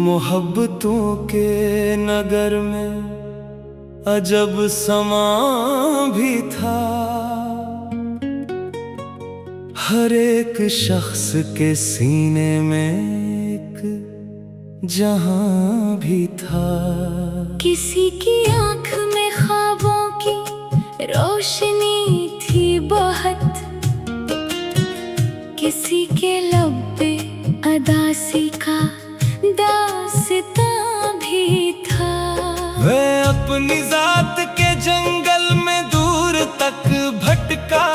मोहब्बतों के नगर में अजब समा भी था। हर एक शख्स के सीने में एक जहां भी था। किसी की आंख में ख्वाबों की रोशनी थी बहुत, किसी के लब पे अदासी का दास्तां भी था। वह अपनी जात के जंगल में दूर तक भटका,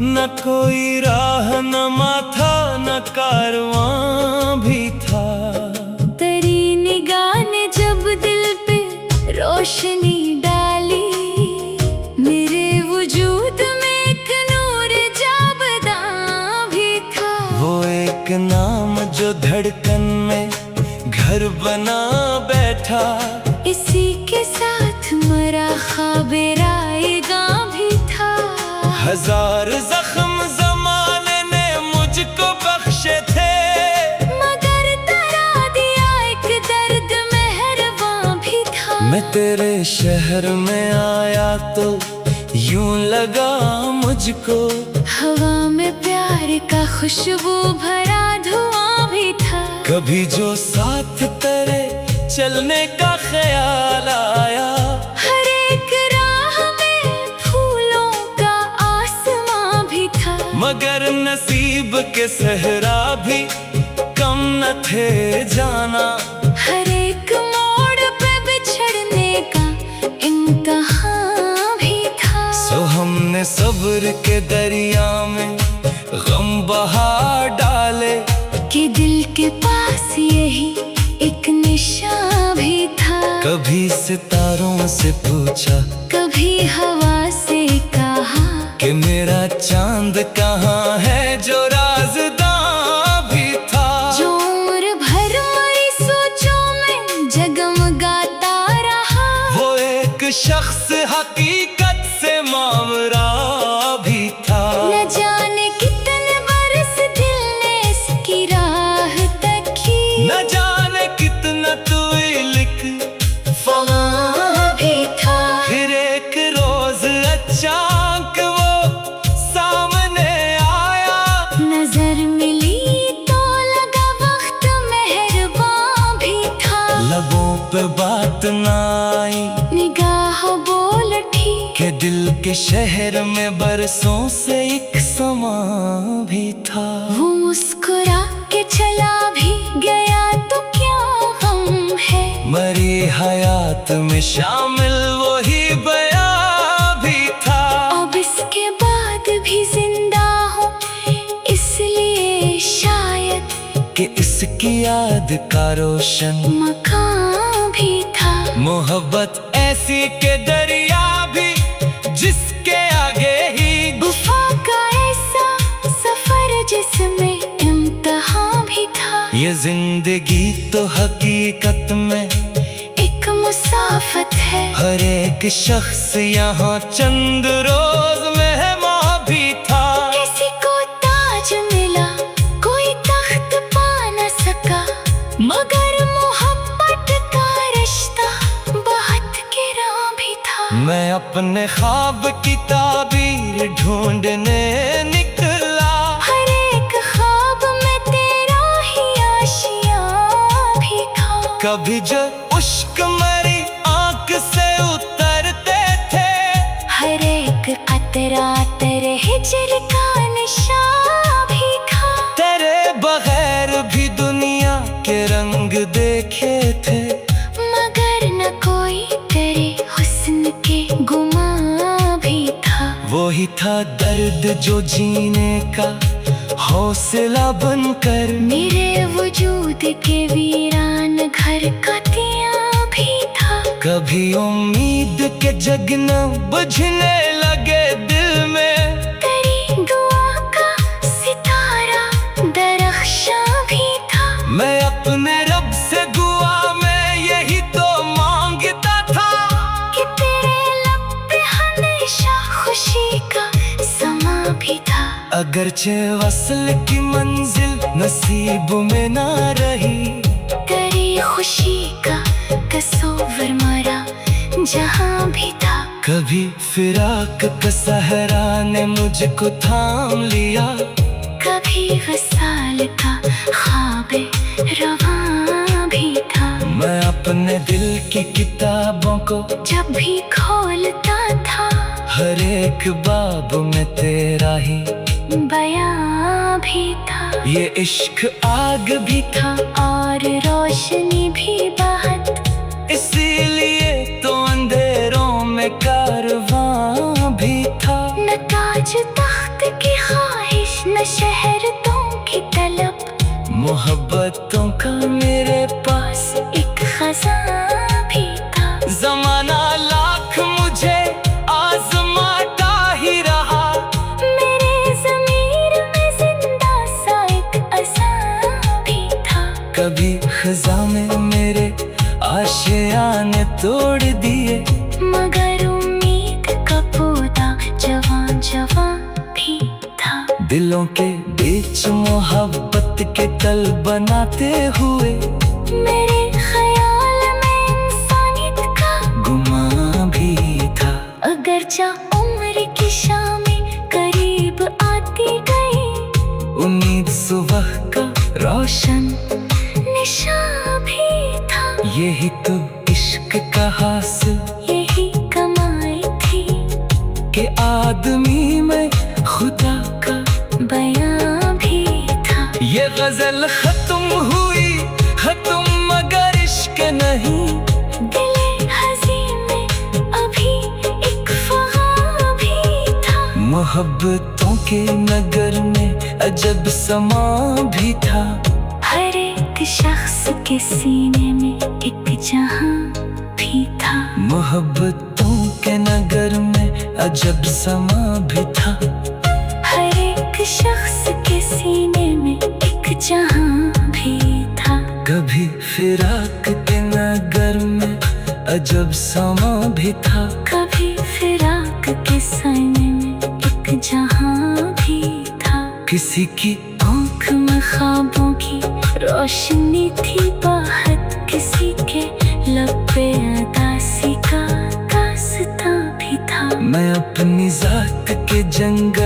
न कोई राहनुमा था न कारवां भी था। तेरी निगाह ने जब दिल पे रोशनी डाली, मेरे वजूद में एक नूर जाबदां भी था। वो एक नाम जो धड़कन में घर बना बैठा, इसी के साथ मरा ख्वाब-ए-राएगा भी था। हजार जख्म जमाने ने मुझको बख्शे थे, मगर तरा दिया एक दर्द मेहरबां भी था। मैं तेरे शहर में आया तो यूं लगा मुझको, हवा में प्यार का खुशबू भरा धुआं भी था। कभी जो साथ तेरे चलने का ख्याल आया, हर एक राह में फूलों का आसमां भी था। मगर नसीब के सहरा भी कम न थे जाना। हर एक मोड़ पे बिछड़ने का इम्तिहान भी था। सो हमने सब्र के दरिया में गम बहा डाले, कि दिल के पास यही एक निशान भी था। कभी सितारों से पूछा, कभी हवा से कहा, कि मेरा चांद कहाँ है जो राज़दां भी था। जो उम्र भर मरी सोचों में जगमगाता रहा, वो एक शख्स हकीकत से मामरा भी था। न जाने कितने बरस दिल ने इसकी राह तकी, न जाने कितना तू लिख वहाँ भी था। फिर एक रोज अचानक वो सामने आया, नजर मिली तो लगा वक्त मेहरबान भी था। लबों पे बात ना आई, निगाह बोल उठी, के दिल के शहर में बरसों से एक समा भी था। वो मुस्कुरा के चला भी गया तो क्या गम है, मरी हयात में शामिल वही बया भी था। अब इसके बाद भी जिंदा हूँ इसलिए शायद, कि इसकी याद का रोशन मकान भी था। मोहब्बत ऐसी के दरिया भी जिसके आगे ही वफा का ऐसा सफर जिसमें इम्तिहान भी था। ये जिंदगी तो हकीकत में एक मुसाफत है, हर एक शख्स यहाँ चंद रोज मेहमान भी था। किसी को ताज मिला कोई तख्त पा न सका, मगर मोहब्बत का रिश्ता बहुत गिरां भी था। मैं अपने ख्वाब की ताबीर ढूंढने निकला, हर एक ख्वाब में तेरा ही आशिया भी था। कभी जो उश्क मेरी आंख से उतरते थे, हर एक कतरा तेरे हिजर का निशान भी था। तेरे बगैर भी दुनिया के रंग देखे थे, मगर न कोई तेरे हुस्न के गुमां भी था। वही था दर्द जो जीने का हौसला बनकर, मेरे वजूद के वीरान घर का दिया भी था। कभी उम्मीद के जगना बुझने लगे दिल में, तेरी दुआ का सितारा दरख्शां भी था। मैं अपने रब से दुआ में यही तो मांगता था, कि तेरे लब अगरचे वसल की मंजिल नसीब में ना रही, तेरी खुशी का तस्वीर मरा जहाँ भी था। कभी फिराक का सहरा ने मुझको थाम लिया, कभी वसाल का ख्वाबे रवां भी था। मैं अपने दिल की किताबों को जब भी खोलता था, हर एक बाब में तेरा ही बयां भी था। ये इश्क आग भी था और रोशनी भी बहुत, इसीलिए तो अंधेरों में कारवां भी था। न ताज तख्त की ख्वाहिश, न शहरतों की तलब, मोहब्बतों का मेरे पास एक खजाना भी था। जमाना लाख मुझे आजमाता ही रहा, मेरे ज़मीर में जिंदा सा एक अज़ां भी था। कभी खज़ां में मेरे आशियाने तोड़ दिए, मगर उम्मीद का पौधा जवान जवान भी था। दिलों के बीच मोहब्बत के तल बनाते हुए, मेरे ख्याल में इंसानियत का गुमा भी था। अगरचा उम्र की शामें करीब आती गई, उम्मीद सुबह का रोशन निशा भी था। यही तो इश्क का हासिल, यही कमाई थी कि आदमी में खुदा का बयां भी था। ये गजल खत्म हुई खत्म मगर इश्क नहीं, दिले हज़ी में अभी एक फ़ग़ां भी था। मोहब्बतों के नगर में अजब समा भी था। हर एक शख्स के सीने में एक जहां भी था। मोहब्बतों के नगर में अजब समा भी था। हर एक शख्स के सीने में एक जहां भी था। कभी फिराक के नगर में अजब समा भी था। कभी फिराक के सीने में एक जहां भी था। किसी की आँख में ख्वाबों की रोशनी थी बाहत, किसी के लब पे अदासी का दास्तां भी था। मैं अपनी जात के जंगल